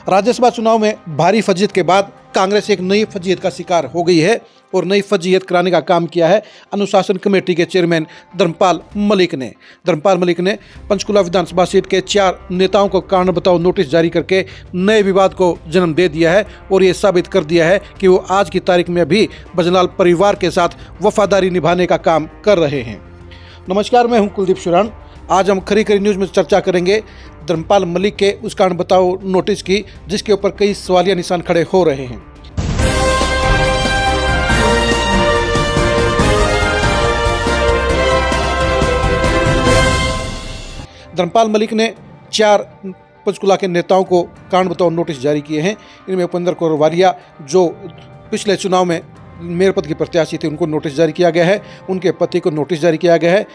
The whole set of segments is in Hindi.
राज्यसभा चुनाव में भारी फजीहत के बाद कांग्रेस एक नई फजीहत का शिकार हो गई है और नई फजीहत कराने का काम किया है अनुशासन कमेटी के चेयरमैन धर्मपाल मलिक ने। धर्मपाल मलिक ने पंचकुला विधानसभा सीट के 4 नेताओं को कारण बताओ नोटिस जारी करके नए विवाद को जन्म दे दिया है और ये साबित कर दिया है कि वो आज की तारीख में भी बजनाल परिवार के साथ वफादारी निभाने का काम कर रहे हैं। नमस्कार, मैं हूं कुलदीप शुरान। आज हम खरी खरी न्यूज़ में चर्चा करेंगे धर्मपाल मलिक के उस कारण बताओ नोटिस की, जिसके ऊपर कई सवालिया निशान खड़े हो रहे हैं। धर्मपाल मलिक ने 4 पंचकुला के नेताओं को कारण बताओ नोटिस जारी किए हैं। इनमें उपेंद्र कौर वालिया, जो पिछले चुनाव में मेयर पद के प्रत्याशी थे, उनको नोटिस जारी किया गया है। उनके पति को नोटिस जारी किया गया है।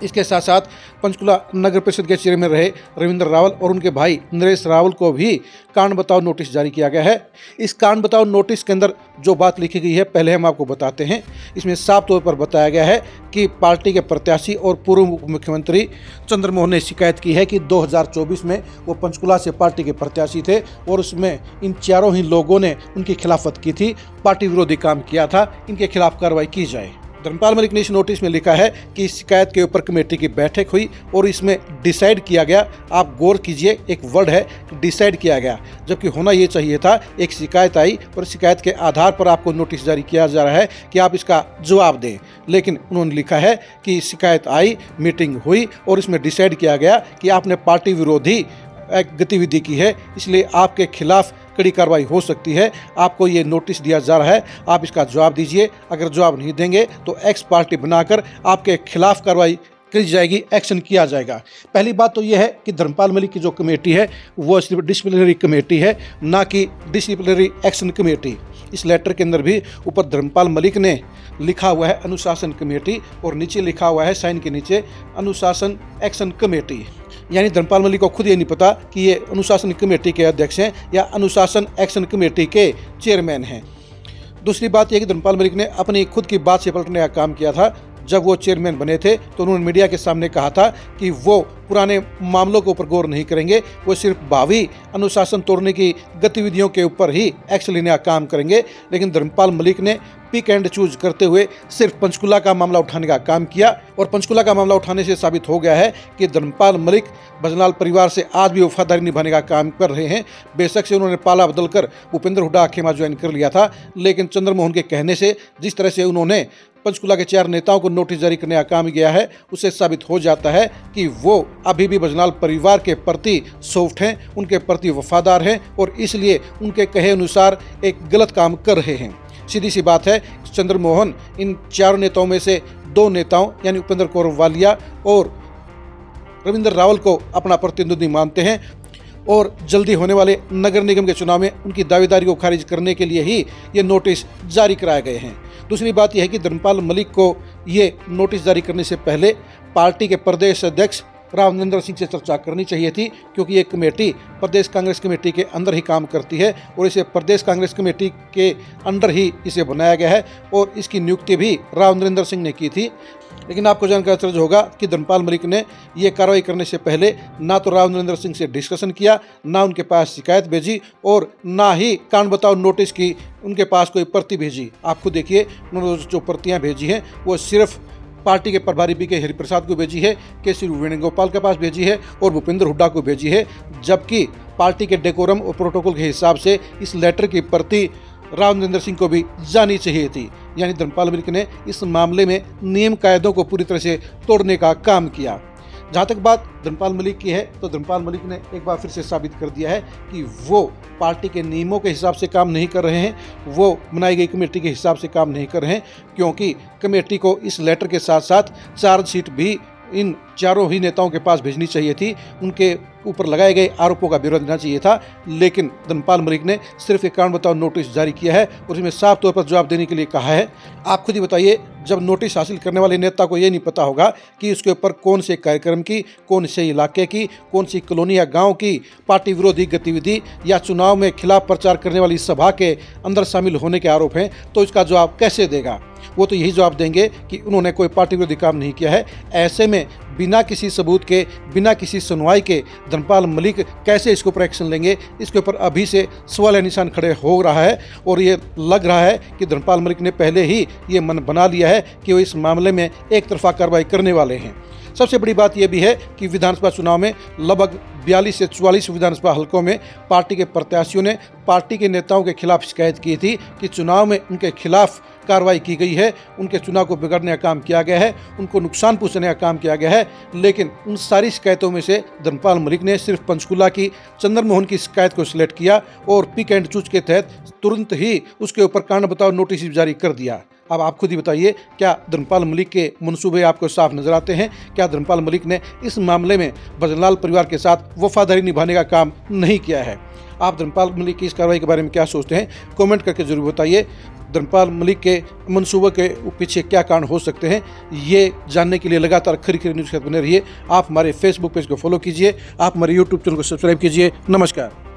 इसके साथ साथ पंचकुला नगर परिषद के चेयरमैन रहे रविंद्र रावल और उनके भाई नरेश रावल को भी कारण बताओ नोटिस जारी किया गया है। इस कारण बताओ नोटिस के अंदर जो बात लिखी गई है, पहले हम आपको बताते हैं। इसमें साफ तौर पर बताया गया है कि पार्टी के प्रत्याशी और पूर्व मुख्यमंत्री चंद्रमोहन ने शिकायत की है कि 2024 में वो पंचकुला से पार्टी के प्रत्याशी थे और उसमें इन चारों ही लोगों ने उनकी खिलाफत की थी, पार्टी विरोधी काम किया था। इनके खिलाफ कार्रवाई की जाए। धर्मपाल मलिक ने इस नोटिस में लिखा है कि इस शिकायत के ऊपर कमेटी की बैठक हुई और इसमें डिसाइड किया गया। आप गौर कीजिए, एक वर्ड है डिसाइड किया गया, जबकि होना ये चाहिए था एक शिकायत आई और शिकायत के आधार पर आपको नोटिस जारी किया जा रहा है कि आप इसका जवाब दें। लेकिन उन्होंने लिखा है कि शिकायत आई, मीटिंग हुई और इसमें डिसाइड किया गया कि आपने पार्टी विरोधी गतिविधि की है, इसलिए आपके खिलाफ कड़ी कार्रवाई हो सकती है। आपको ये नोटिस दिया जा रहा है, आप इसका जवाब दीजिए। अगर जवाब नहीं देंगे तो एक्स पार्टी बनाकर आपके खिलाफ कार्रवाई की जाएगी, एक्शन किया जाएगा। पहली बात तो यह है कि धर्मपाल मलिक की जो कमेटी है वो सिर्फ डिसिप्लिनरी कमेटी है, ना कि डिसिप्लिनरी एक्शन कमेटी। इस लेटर के अंदर भी ऊपर धर्मपाल मलिक ने लिखा हुआ है अनुशासन कमेटी और नीचे लिखा हुआ है साइन के नीचे अनुशासन एक्शन कमेटी। यानी धर्मपाल मलिक को खुद ये नहीं पता कि ये अनुशासन कमेटी के अध्यक्ष हैं या अनुशासन एक्शन कमेटी के चेयरमैन हैं। दूसरी बात यह कि धर्मपाल मलिक ने अपनी खुद की बात से पलटने का काम किया था। जब वो चेयरमैन बने थे तो उन्होंने मीडिया के सामने कहा था कि वो पुराने मामलों के ऊपर गौर नहीं करेंगे, वो सिर्फ भावी अनुशासन तोड़ने की गतिविधियों के ऊपर ही एक्शन लेने का काम करेंगे। लेकिन धर्मपाल मलिक ने पिक एंड चूज करते हुए सिर्फ पंचकुला का मामला उठाने का काम किया और पंचकुला का मामला उठाने से साबित हो गया है कि धर्मपाल मलिक बजनाल परिवार से आज भी वफादारी निभाने का काम कर रहे हैं। बेशक से उन्होंने पाला बदलकर भूपेंद्र हुड्डा खेमा ज्वाइन कर लिया था, लेकिन चंद्रमोहन के कहने से जिस तरह से उन्होंने पंचकुला के 4 नेताओं को नोटिस जारी करने का काम किया है, उससे साबित हो जाता है कि वो अभी भी बजनाल परिवार के प्रति सॉफ्ट हैं, उनके प्रति वफादार हैं और इसलिए उनके कहे अनुसार एक गलत काम कर रहे हैं। सीधी सी बात है, चंद्रमोहन इन 4 नेताओं में से 2 नेताओं यानी उपेंद्र कौर वालिया और रविंद्र रावल को अपना प्रतिद्वंदी मानते हैं और जल्दी होने वाले नगर निगम के चुनाव में उनकी दावेदारी को खारिज करने के लिए ही ये नोटिस जारी कराए गए हैं। दूसरी बात यह है कि धर्मपाल मलिक को ये नोटिस जारी करने से पहले पार्टी के प्रदेश अध्यक्ष राव नरेंद्र सिंह से चर्चा करनी चाहिए थी, क्योंकि ये कमेटी प्रदेश कांग्रेस कमेटी के अंदर ही काम करती है और इसे प्रदेश कांग्रेस कमेटी के अंडर ही इसे बनाया गया है और इसकी नियुक्ति भी राव नरेंद्र सिंह ने की थी। लेकिन आपको जानकर आश्चर्य होगा कि धर्मपाल मलिक ने ये कार्रवाई करने से पहले ना तो राव नरेंद्र सिंह से डिस्कशन किया, ना उनके पास शिकायत भेजी और ना ही कारण बताओ नोटिस की उनके पास कोई प्रति भेजी। आप खुद देखिए, उन्होंने जो प्रतियाँ भेजी हैं वो सिर्फ पार्टी के प्रभारी बीके हरिप्रसाद को भेजी है, केसी वेणुगोपाल के पास भेजी है और भूपेंद्र हुड्डा को भेजी है, जबकि पार्टी के डेकोरम और प्रोटोकॉल के हिसाब से इस लेटर की प्रति राव नरेंद्र सिंह को भी जानी चाहिए थी। यानी धर्मपाल मलिक ने इस मामले में नियम कायदों को पूरी तरह से तोड़ने का काम किया। जहाँ तक बात धर्मपाल मलिक की है तो धर्मपाल मलिक ने एक बार फिर से साबित कर दिया है कि वो पार्टी के नियमों के हिसाब से काम नहीं कर रहे हैं, वो बनाई गई कमेटी के हिसाब से काम नहीं कर रहे हैं, क्योंकि कमेटी को इस लेटर के साथ साथ चार्जशीट भी इन 4 ही नेताओं के पास भेजनी चाहिए थी। उनके ऊपर लगाए गए आरोपों का ब्यौरा देना चाहिए था, लेकिन धर्मपाल मलिक ने सिर्फ एक कारण बताओ नोटिस जारी किया है और इसमें साफ तौर पर जवाब देने के लिए कहा है। आप खुद ही बताइए, जब नोटिस हासिल करने वाले नेता को ये नहीं पता होगा कि उसके ऊपर कौन से कार्यक्रम की, कौन से इलाके की, कौन सी कॉलोनी या गाँव की पार्टी विरोधी गतिविधि या चुनाव में खिलाफ प्रचार करने वाली सभा के अंदर शामिल होने के आरोप हैं, तो इसका जवाब कैसे देगा? वो तो यही जवाब देंगे कि उन्होंने कोई पार्टी विरोधी काम नहीं किया है। ऐसे में बिना किसी सबूत के, बिना किसी सुनवाई के धर्मपाल मलिक कैसे इसके ऊपर एक्शन लेंगे, इसके ऊपर अभी से सवाल निशान खड़े हो रहा है। और ये लग रहा है कि धर्मपाल मलिक ने पहले ही ये मन बना लिया है कि वो इस मामले में एक तरफा कार्रवाई करने वाले हैं। सबसे बड़ी बात यह भी है कि विधानसभा चुनाव में लगभग 42 से 44 विधानसभा हलकों में पार्टी के प्रत्याशियों ने पार्टी के नेताओं के खिलाफ शिकायत की थी कि चुनाव में उनके खिलाफ कार्रवाई की गई है, उनके चुनाव को बिगाड़ने का काम किया गया है, उनको नुकसान पहुंचाने का काम किया गया है। लेकिन उन सारी शिकायतों में से धर्मपाल मलिक ने सिर्फ पंचकुला की चंद्रमोहन की शिकायत को सिलेक्ट किया और पिक एंड चूज के तहत तुरंत ही उसके ऊपर कारण बताओ नोटिस जारी कर दिया। अब आप खुद ही बताइए, क्या धर्मपाल मलिक के मंसूबे आपको साफ नजर आते हैं? क्या धर्मपाल मलिक ने इस मामले में भजनलाल परिवार के साथ वफादारी निभाने का काम नहीं किया है? आप धर्मपाल मलिक की इस कार्रवाई के बारे में क्या सोचते हैं? कमेंट करके जरूर बताइए। धर्मपाल मलिक के मंसूबे के पीछे क्या कारण हो सकते हैं, ये जानने के लिए लगातार खरी खरी न्यूज़ के साथ बने रहिए। आप हमारे फेसबुक पेज को फॉलो कीजिए, आप हमारे यूट्यूब चैनल को सब्सक्राइब कीजिए। नमस्कार।